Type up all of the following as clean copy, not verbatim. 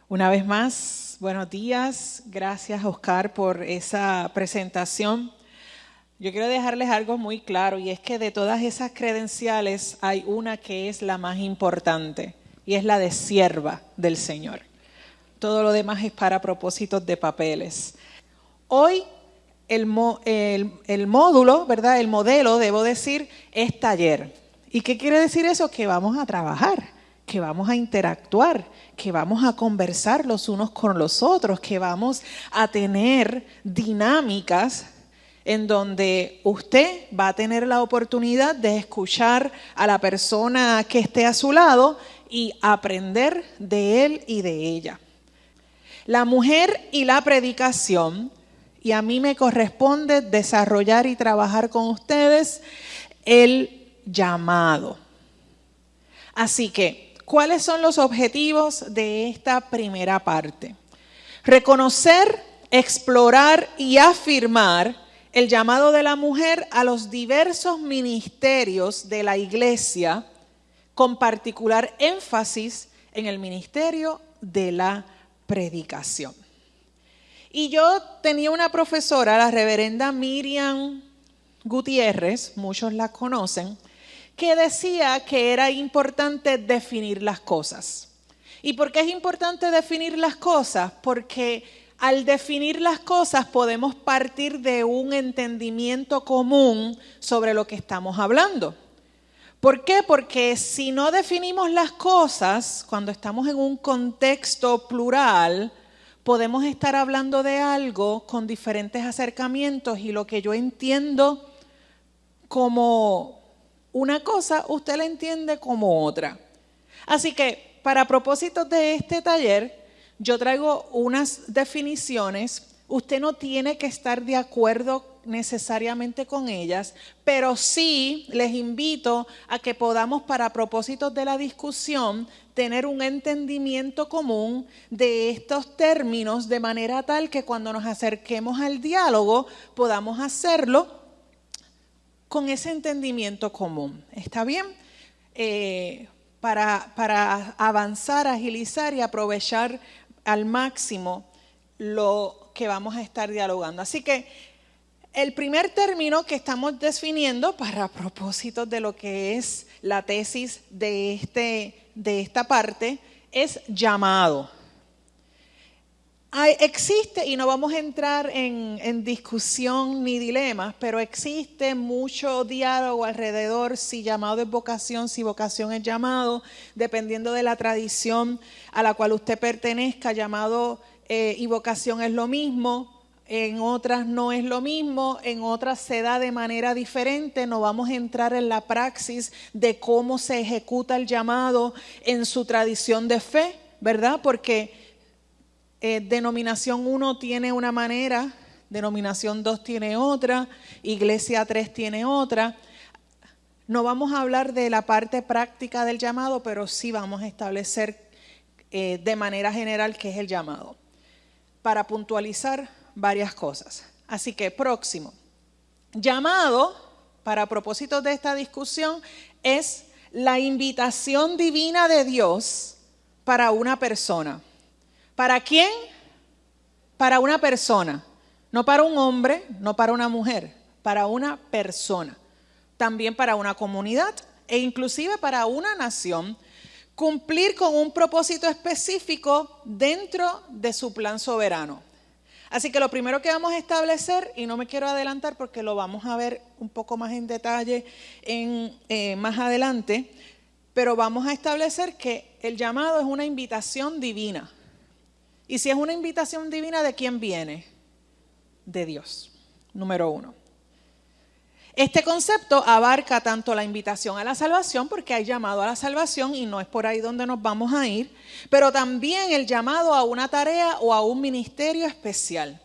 Una vez más, buenos días. Gracias, Oscar, por esa presentación. Yo quiero dejarles algo muy claro, y es que de todas esas credenciales hay una que es la más importante, y es la de sierva del Señor. Todo lo demás es para propósitos de papeles. Hoy el módulo, ¿verdad? El modelo, debo decir, es taller. ¿Y qué quiere decir eso? Que vamos a trabajar, que vamos a interactuar, que vamos a conversar los unos con los otros, que vamos a tener dinámicas en donde usted va a tener la oportunidad de escuchar a la persona que esté a su lado y aprender de él y de ella. La mujer y la predicación, y a mí me corresponde desarrollar y trabajar con ustedes el llamado. Así que, ¿cuáles son los objetivos de esta primera parte? Reconocer, explorar y afirmar el llamado de la mujer a los diversos ministerios de la iglesia, con particular énfasis en el ministerio de la predicación. Y yo tenía una profesora, la reverenda Miriam Gutiérrez, muchos la conocen, que decía que era importante definir las cosas. ¿Y por qué es importante definir las cosas? Porque al definir las cosas podemos partir de un entendimiento común sobre lo que estamos hablando. ¿Por qué? Porque si no definimos las cosas, cuando estamos en un contexto plural, podemos estar hablando de algo con diferentes acercamientos, y lo que yo entiendo como una cosa, usted la entiende como otra. Así que, para propósitos de este taller, yo traigo unas definiciones. Usted no tiene que estar de acuerdo necesariamente con ellas, pero sí les invito a que podamos, para propósitos de la discusión, tener un entendimiento común de estos términos, de manera tal que cuando nos acerquemos al diálogo podamos hacerlo con ese entendimiento común. ¿Está bien? Para avanzar, agilizar y aprovechar al máximo lo que vamos a estar dialogando. Así que el primer término que estamos definiendo, para propósitos de lo que es la tesis de esta parte, es llamado. Existe, y no vamos a entrar en discusión ni dilemas, pero existe mucho diálogo alrededor si llamado es vocación, si vocación es llamado, dependiendo de la tradición a la cual usted pertenezca. Llamado y vocación es lo mismo, en otras no es lo mismo, en otras se da de manera diferente. No vamos a entrar en la praxis de cómo se ejecuta el llamado en su tradición de fe, ¿verdad? Porque denominación 1 tiene una manera, denominación 2 tiene otra, iglesia 3 tiene otra. No vamos a hablar de la parte práctica del llamado, pero sí vamos a establecer de manera general qué es el llamado, para puntualizar varias cosas. Así que próximo. Llamado, para propósitos de esta discusión, es la invitación divina de Dios para una persona. ¿Para quién? Para una persona. No para un hombre, no para una mujer, para una persona. También para una comunidad e inclusive para una nación. Cumplir con un propósito específico dentro de su plan soberano. Así que lo primero que vamos a establecer, y no me quiero adelantar porque lo vamos a ver un poco más en detalle más adelante, pero vamos a establecer que el llamado es una invitación divina. Y si es una invitación divina, ¿de quién viene? De Dios, número 1. Este concepto abarca tanto la invitación a la salvación, porque hay llamado a la salvación y no es por ahí donde nos vamos a ir, pero también el llamado a una tarea o a un ministerio especial.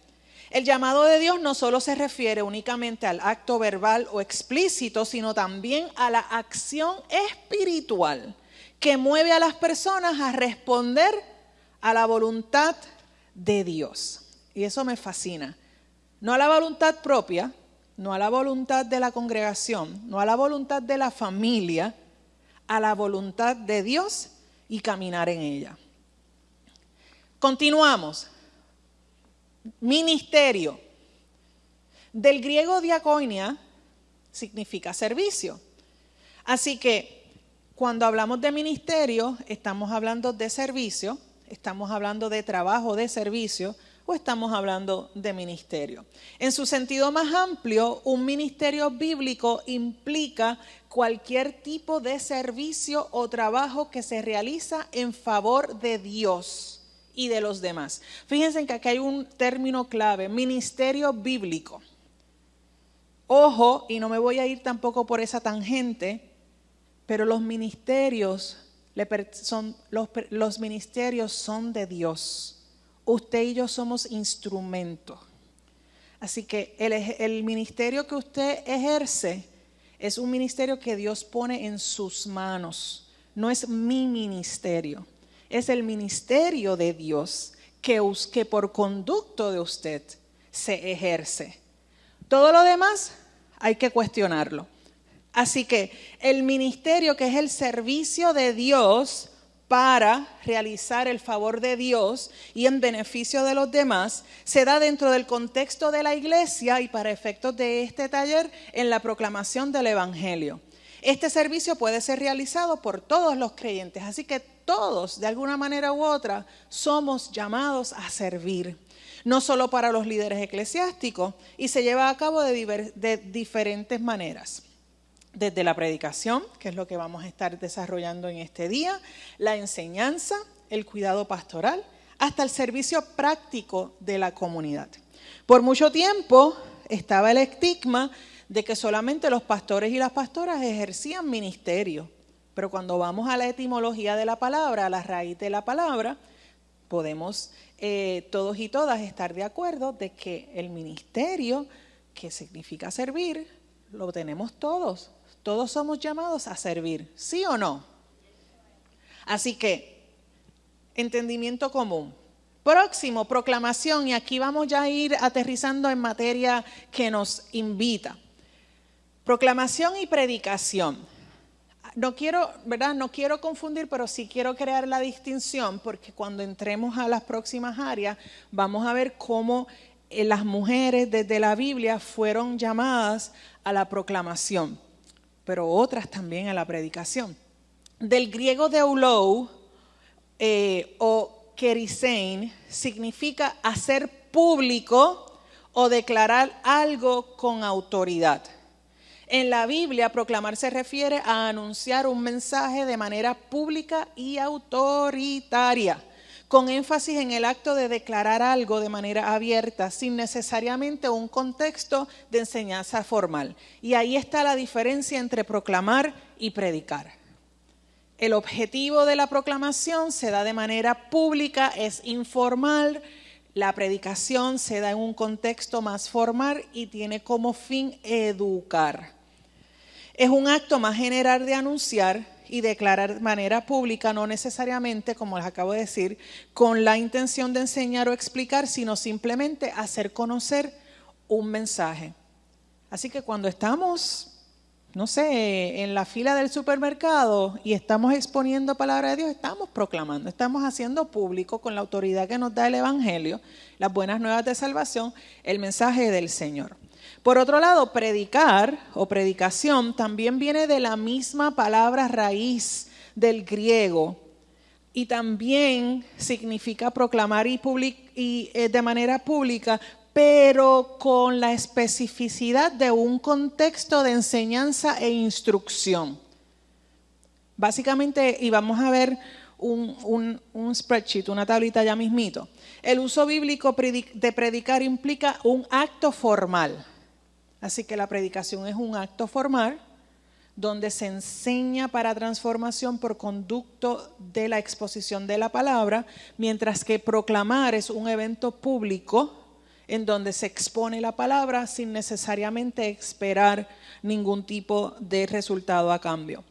El llamado de Dios no solo se refiere únicamente al acto verbal o explícito, sino también a la acción espiritual que mueve a las personas a responder a la voluntad de Dios. Y eso me fascina. No a la voluntad propia, no a la voluntad de la congregación, no a la voluntad de la familia, a la voluntad de Dios y caminar en ella. Continuamos. Ministerio. Del griego diaconia significa servicio. Así que cuando hablamos de ministerio, estamos hablando de servicio, estamos hablando de trabajo de servicio o estamos hablando de ministerio. En su sentido más amplio, un ministerio bíblico implica cualquier tipo de servicio o trabajo que se realiza en favor de Dios y de los demás. Fíjense que aquí hay un término clave, ministerio bíblico. Ojo, y no me voy a ir tampoco por esa tangente, pero los ministerios son de Dios. Usted y yo somos instrumentos. Así que el ministerio que usted ejerce es un ministerio que Dios pone en sus manos. No es mi ministerio, es el ministerio de Dios que por conducto de usted se ejerce. Todo lo demás hay que cuestionarlo. Así que el ministerio, que es el servicio de Dios para realizar el favor de Dios y en beneficio de los demás, se da dentro del contexto de la iglesia y para efectos de este taller en la proclamación del evangelio. Este servicio puede ser realizado por todos los creyentes, así que todos, de alguna manera u otra, somos llamados a servir. No solo para los líderes eclesiásticos, y se lleva a cabo de diferentes maneras. Desde la predicación, que es lo que vamos a estar desarrollando en este día, la enseñanza, el cuidado pastoral, hasta el servicio práctico de la comunidad. Por mucho tiempo estaba el estigma de que solamente los pastores y las pastoras ejercían ministerio, pero cuando vamos a la etimología de la palabra, a la raíz de la palabra, podemos todos y todas estar de acuerdo de que el ministerio, que significa servir, lo tenemos todos. Todos somos llamados a servir, ¿sí o no? Así que, entendimiento común. Próximo, proclamación, y aquí vamos ya a ir aterrizando en materia que nos invita. Proclamación y predicación. No quiero confundir, pero sí quiero crear la distinción, porque cuando entremos a las próximas áreas, vamos a ver cómo las mujeres desde la Biblia fueron llamadas a la proclamación, pero otras también a la predicación. Del griego deulou o kerisein significa hacer público o declarar algo con autoridad. En la Biblia, proclamar se refiere a anunciar un mensaje de manera pública y autoritaria, con énfasis en el acto de declarar algo de manera abierta, sin necesariamente un contexto de enseñanza formal. Y ahí está la diferencia entre proclamar y predicar. El objetivo de la proclamación se da de manera pública, es informal. La predicación se da en un contexto más formal y tiene como fin educar. Es un acto más general de anunciar y declarar de manera pública, no necesariamente, como les acabo de decir, con la intención de enseñar o explicar, sino simplemente hacer conocer un mensaje. Así que cuando estamos, en la fila del supermercado y estamos exponiendo palabra de Dios, estamos proclamando, estamos haciendo público con la autoridad que nos da el Evangelio, las buenas nuevas de salvación, el mensaje del Señor. Por otro lado, predicar o predicación también viene de la misma palabra raíz del griego y también significa proclamar y de manera pública, pero con la especificidad de un contexto de enseñanza e instrucción. Básicamente, y vamos a ver un spreadsheet, una tablita ya mismito. El uso bíblico de predicar implica un acto formal. Así que la predicación es un acto formal donde se enseña para transformación por conducto de la exposición de la palabra, mientras que proclamar es un evento público en donde se expone la palabra sin necesariamente esperar ningún tipo de resultado a cambio.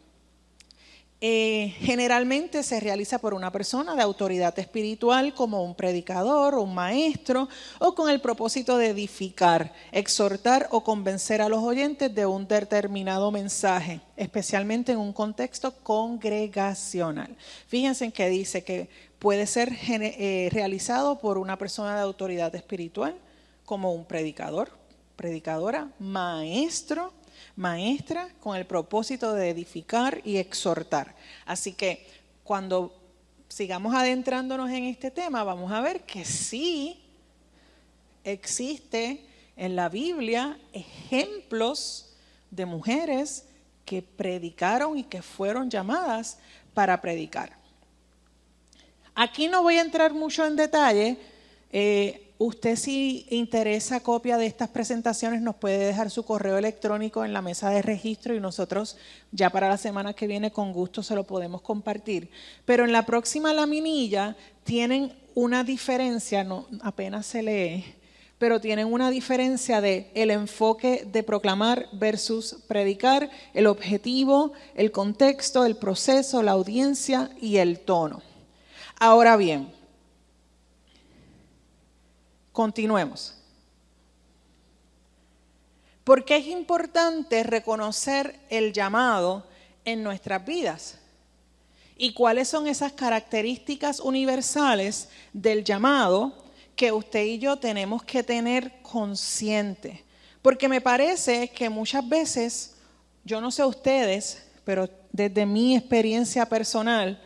Generalmente se realiza por una persona de autoridad espiritual como un predicador o un maestro, o con el propósito de edificar, exhortar o convencer a los oyentes de un determinado mensaje, especialmente en un contexto congregacional. Fíjense en que dice que puede ser realizado por una persona de autoridad espiritual como un predicador, predicadora, maestro, maestra, con el propósito de edificar y exhortar. Así que cuando sigamos adentrándonos en este tema, vamos a ver que sí existe en la Biblia ejemplos de mujeres que predicaron y que fueron llamadas para predicar. Aquí no voy a entrar mucho en detalle. Usted, si interesa copia de estas presentaciones, nos puede dejar su correo electrónico en la mesa de registro y nosotros ya para la semana que viene con gusto se lo podemos compartir. Pero en la próxima laminilla tienen una diferencia, no, apenas se lee, pero tienen una diferencia de el enfoque de proclamar versus predicar, el objetivo, el contexto, el proceso, la audiencia y el tono. Ahora bien, continuemos. ¿Por qué es importante reconocer el llamado en nuestras vidas? ¿Y cuáles son esas características universales del llamado que usted y yo tenemos que tener consciente? Porque me parece que muchas veces, yo no sé ustedes, pero desde mi experiencia personal,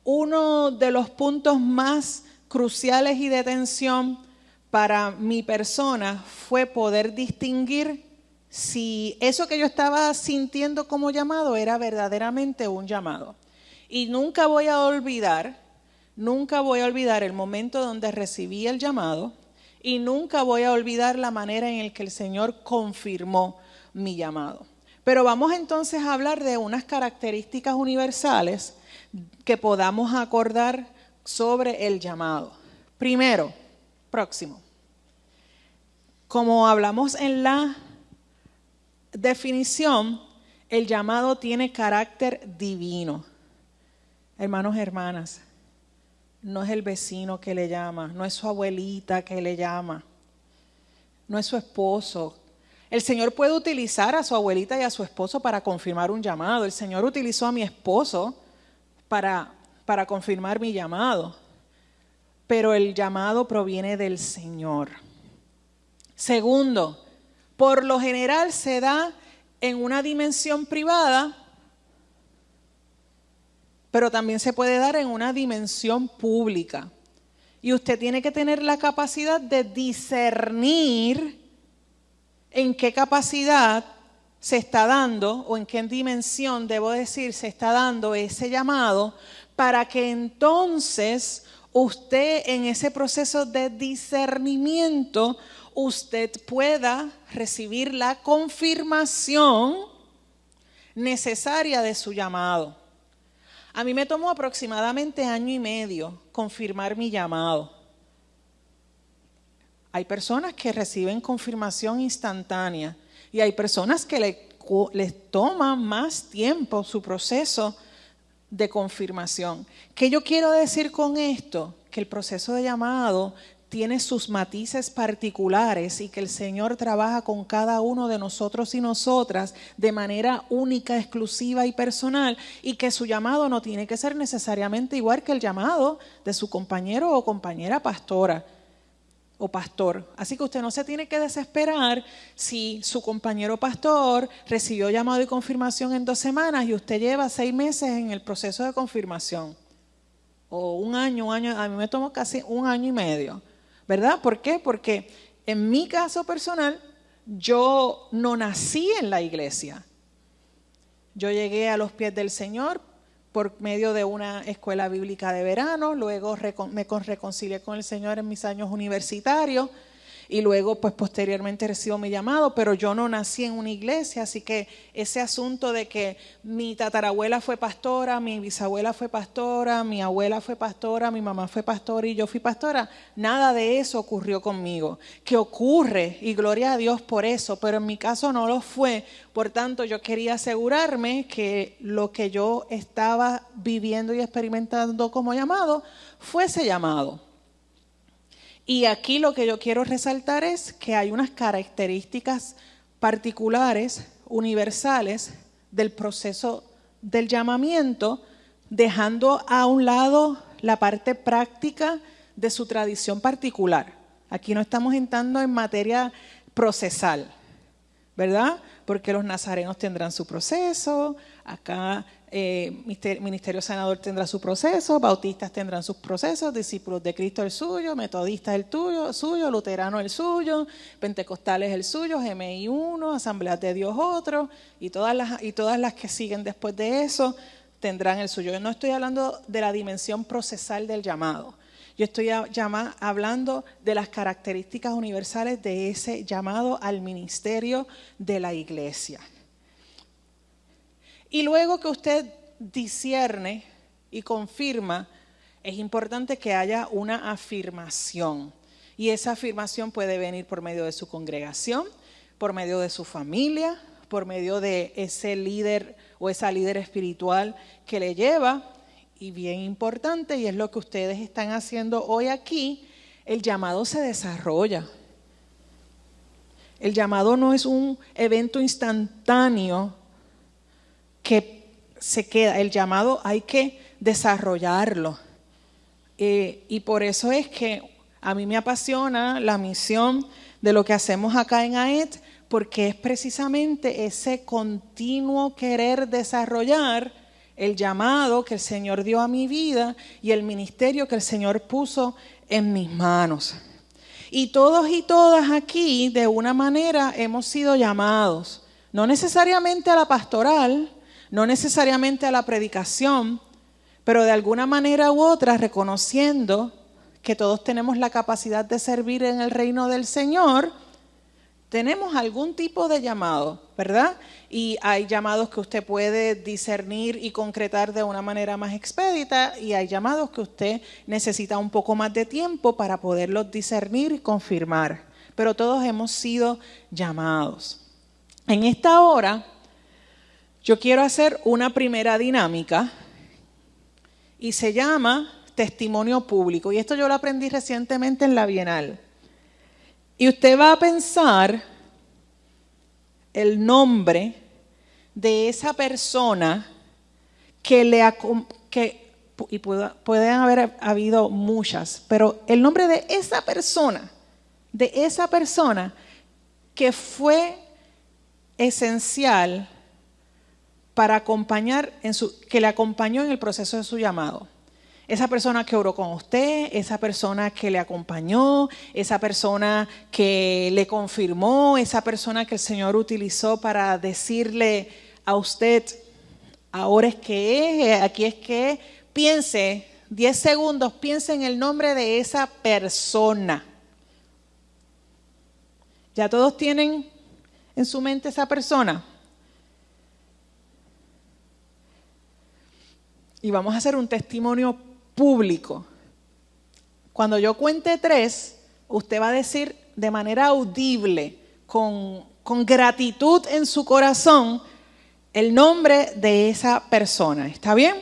uno de los puntos más cruciales y de tensión para mi persona fue poder distinguir si eso que yo estaba sintiendo como llamado era verdaderamente un llamado. Y nunca voy a olvidar el momento donde recibí el llamado y nunca voy a olvidar la manera en la que el Señor confirmó mi llamado. Pero vamos entonces a hablar de unas características universales que podamos acordar sobre el llamado. Primero, próximo. Como hablamos en la definición, el llamado tiene carácter divino. Hermanos, hermanas, no es el vecino que le llama, no es su abuelita que le llama, no es su esposo. El Señor puede utilizar a su abuelita y a su esposo para confirmar un llamado. El Señor utilizó a mi esposo para confirmar mi llamado, pero el llamado proviene del Señor. Segundo, por lo general se da en una dimensión privada, pero también se puede dar en una dimensión pública. Y usted tiene que tener la capacidad de discernir en qué capacidad se está dando, o en qué dimensión, debo decir, se está dando ese llamado, para que entonces usted en ese proceso de discernimiento, usted pueda recibir la confirmación necesaria de su llamado. A mí me tomó aproximadamente 1 año y medio confirmar mi llamado. Hay personas que reciben confirmación instantánea y hay personas que les toma más tiempo su proceso de confirmación. ¿Qué yo quiero decir con esto? Que el proceso de llamado tiene sus matices particulares y que el Señor trabaja con cada uno de nosotros y nosotras de manera única, exclusiva y personal, y que su llamado no tiene que ser necesariamente igual que el llamado de su compañero o compañera pastora o pastor. Así que usted no se tiene que desesperar si su compañero pastor recibió llamado y confirmación en 2 semanas y usted lleva 6 meses en el proceso de confirmación. O un año, a mí me tomó casi 1 año y medio. ¿Verdad? ¿Por qué? Porque en mi caso personal, yo no nací en la iglesia. Yo llegué a los pies del Señor por medio de una escuela bíblica de verano, luego me reconcilié con el Señor en mis años universitarios y luego pues posteriormente recibo mi llamado, pero yo no nací en una iglesia, así que ese asunto de que mi tatarabuela fue pastora, mi bisabuela fue pastora, mi abuela fue pastora, mi mamá fue pastora y yo fui pastora, nada de eso ocurrió conmigo. Que ocurre, y gloria a Dios por eso, pero en mi caso no lo fue. Por tanto, yo quería asegurarme que lo que yo estaba viviendo y experimentando como llamado fuese llamado. Y aquí lo que yo quiero resaltar es que hay unas características particulares, universales, del proceso del llamamiento, dejando a un lado la parte práctica de su tradición particular. Aquí no estamos entrando en materia procesal, ¿verdad? Porque los nazarenos tendrán su proceso, acá Ministerio Sanador tendrá su proceso, bautistas tendrán sus procesos, discípulos de Cristo el suyo, metodistas el suyo, luterano el suyo, pentecostales el suyo, GMI uno, Asambleas de Dios otro, y todas las que siguen después de eso tendrán el suyo. Yo no estoy hablando de la dimensión procesal del llamado. Yo estoy hablando de las características universales de ese llamado al ministerio de la iglesia. Y luego que usted discierne y confirma, es importante que haya una afirmación. Y esa afirmación puede venir por medio de su congregación, por medio de su familia, por medio de ese líder o esa líder espiritual que le lleva. Y bien importante, y es lo que ustedes están haciendo hoy aquí, el llamado se desarrolla. El llamado no es un evento instantáneo que se queda. El llamado hay que desarrollarlo. Y por eso es que a mí me apasiona la misión de lo que hacemos acá en AET, porque es precisamente ese continuo querer desarrollar el llamado que el Señor dio a mi vida y el ministerio que el Señor puso en mis manos. Y todos y todas aquí, de una manera, hemos sido llamados, no necesariamente a la pastoral, no necesariamente a la predicación, pero de alguna manera u otra reconociendo que todos tenemos la capacidad de servir en el reino del Señor, tenemos algún tipo de llamado, ¿verdad? Y hay llamados que usted puede discernir y concretar de una manera más expedita, y hay llamados que usted necesita un poco más de tiempo para poderlos discernir y confirmar. Pero todos hemos sido llamados. En esta hora, yo quiero hacer una primera dinámica y se llama testimonio público. Y esto yo lo aprendí recientemente en la Bienal. Y usted va a pensar el nombre de esa persona y pueden haber habido muchas, pero el nombre de esa persona que fue esencial para acompañar que le acompañó en el proceso de su llamado. Esa persona que oró con usted, esa persona que le acompañó, esa persona que le confirmó, esa persona que el Señor utilizó para decirle a usted, ahora es que es, aquí es que es. Piense, 10 segundos, piense en el nombre de esa persona. ¿Ya todos tienen en su mente esa persona? Y vamos a hacer un testimonio público. Cuando yo cuente 3, usted va a decir de manera audible, con gratitud en su corazón, el nombre de esa persona. ¿Está bien?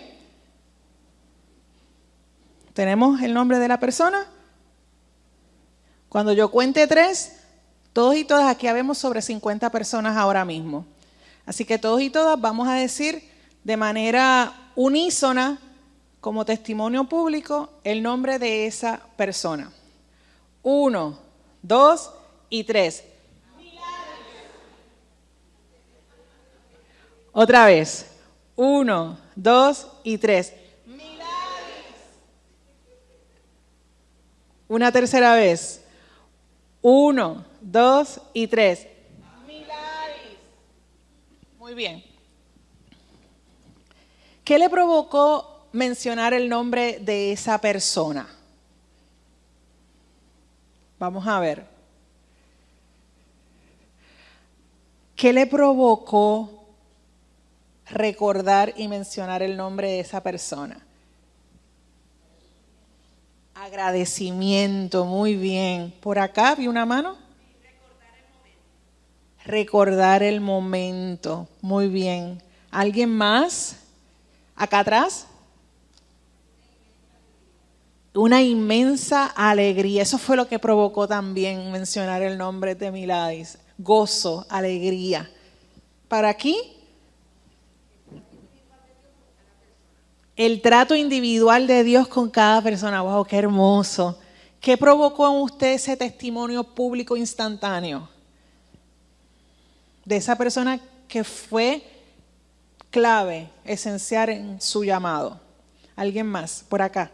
¿Tenemos el nombre de la persona? Cuando yo cuente 3, todos y todas, aquí habemos sobre 50 personas ahora mismo. Así que todos y todas vamos a decir de manera unísona, como testimonio público, el nombre de esa persona. 1, 2 y 3. Otra vez. 1, 2 y 3. Una tercera vez. 1, 2 y 3. Muy bien. ¿Qué le provocó mencionar el nombre de esa persona? Vamos a ver. ¿Qué le provocó recordar y mencionar el nombre de esa persona? Agradecimiento, muy bien. ¿Por acá vi una mano? Recordar el momento, muy bien. ¿Alguien más? ¿Acá atrás? Una inmensa alegría. Eso fue lo que provocó también mencionar el nombre de Miladis. Gozo, alegría. ¿Para aquí? El trato individual de Dios con cada persona. ¡Wow! ¡Qué hermoso! ¿Qué provocó en usted ese testimonio público instantáneo? De esa persona que fue clave, esencial en su llamado. ¿Alguien más? Por acá.